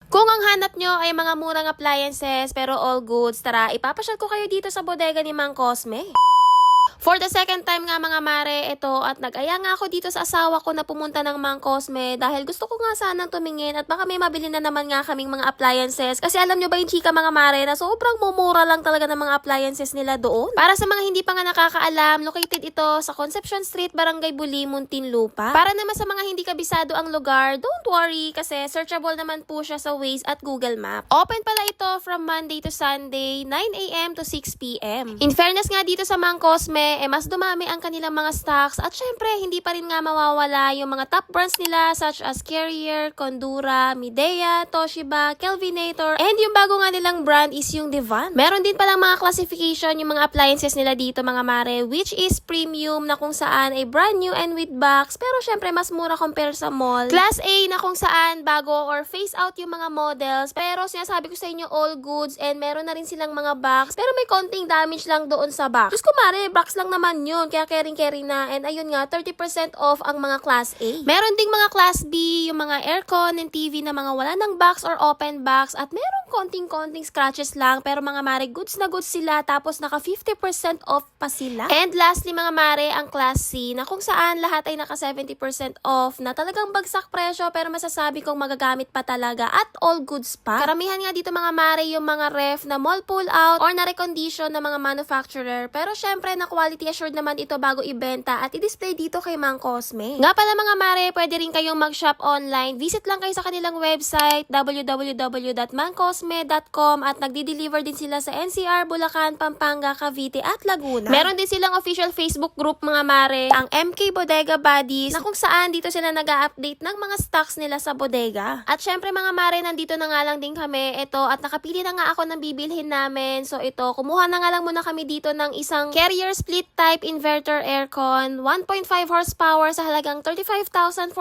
Kung ang hanap nyo ay mga murang appliances pero all goods, tara, ipapasyal ko kayo dito sa bodega ni Mang Cosme. For the second time nga mga mare, ito at nag-aya nga ako dito sa asawa ko na pumunta ng Mang Cosme dahil gusto ko nga sanang tumingin at baka may mabili na naman nga kaming mga appliances. Kasi alam nyo ba yung chika mga mare na sobrang mumura lang talaga ng mga appliances nila doon. Para sa mga hindi pa nga nakakaalam, located ito sa Concepcion Street, Barangay Buli, Muntinlupa. Para naman sa mga hindi kabisado ang lugar, don't worry kasi searchable naman po siya sa Waze at Google Map. Open pala ito from Monday to Sunday, 9 AM to 6 PM. In fairness nga dito sa Mang Cosme, mas dumami ang kanilang mga stocks at syempre hindi pa rin nga mawawala yung mga top brands nila such as Carrier, Condura, Midea, Toshiba, Kelvinator, and yung bago nga nilang brand is yung Divan. Meron din palang mga classification yung mga appliances nila dito mga mare, which is premium na kung saan ay brand new and with box pero syempre mas mura compare sa mall. Class A na kung saan bago or phase out yung mga models pero sinasabi ko sa inyo all goods and meron na rin silang mga box pero may konting damage lang doon sa box. Diyos ko mare, box lang naman yun. Kaya caring na. And ayun nga, 30% off ang mga Class A. Meron ding mga Class B, yung mga aircon and TV na mga wala ng box or open box. At meron konting scratches lang. Pero mga mare, goods na goods sila. Tapos naka 50% off pa sila. And lastly mga mare, ang Class C na kung saan lahat ay naka 70% off na talagang bagsak presyo pero masasabi kong magagamit pa talaga at all goods pa. Karamihan nga dito mga mare yung mga ref na mall pull out or na recondition ng mga manufacturer. Pero syempre na quality assured naman ito bago ibenta at i-display dito kay Mang Cosme. Nga pala mga mare, pwede rin kayong mag-shop online. Visit lang kayo sa kanilang website www.mangcosme.com at nagdi-deliver din sila sa NCR, Bulacan, Pampanga, Cavite at Laguna. Meron din silang official Facebook group mga mare, ang MK Bodega Buddies, na kung saan dito sila nag-a-update ng mga stocks nila sa bodega. At syempre mga mare, nandito na nga lang din kami ito at nakapili na nga ako ng bibilhin namin. So ito, kumuha na nga lang muna kami dito ng isang Carrier split type inverter aircon, 1.5 horsepower sa halagang 35,490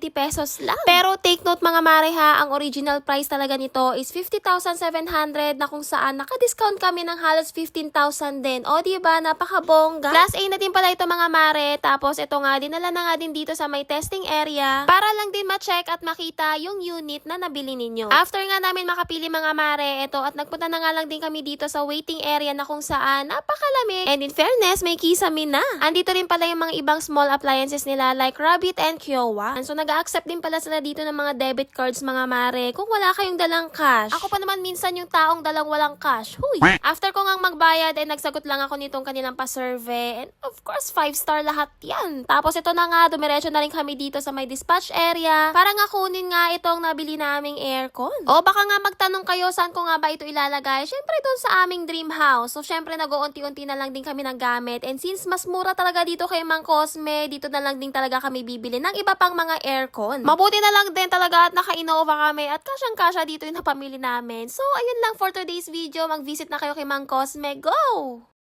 pesos lang. Pero take note mga mare ha, ang original price talaga nito is 50,700 na kung saan naka-discount kami ng halos 15,000 din. O diba, napakabongga. Class A na din pala ito mga mare. Tapos ito nga, dinala na nga din dito sa may testing area para lang din ma-check at makita yung unit na nabili ninyo. After nga namin makapili mga mare, ito at nagpunta na nga lang din kami dito sa waiting area na kung saan napakalamig. And in fairness, may kisame na. Andito rin pala yung mga ibang small appliances nila like Rabbit and Kiowa. And so nag-accept din pala sila dito ng mga debit cards mga mare kung wala kayong dalang cash. Ako pa naman minsan yung taong dalang walang cash. Huy! After ko ngang magbayad ay nagsagot lang ako nitong kanilang pa-survey. And of course, 5-star lahat yan. Tapos ito na nga, dumiretso na rin kami dito sa may dispatch area para nga kunin nga itong nabili naming aircon. O baka nga magtanong kayo saan ko nga ba ito ilalagay? Syempre doon sa aming dream house. So syempre nag-uunti-unti na lang din kami ng gamit. And since mas mura talaga dito kay Mang Cosme, dito na lang din talaga kami bibili ng iba pang mga aircon. Mabuti na lang din talaga at naka-Innova kami at kasyang-kasya dito yung napamili namin. So ayun lang for today's video. Mag-visit na kayo kay Mang Cosme. Go!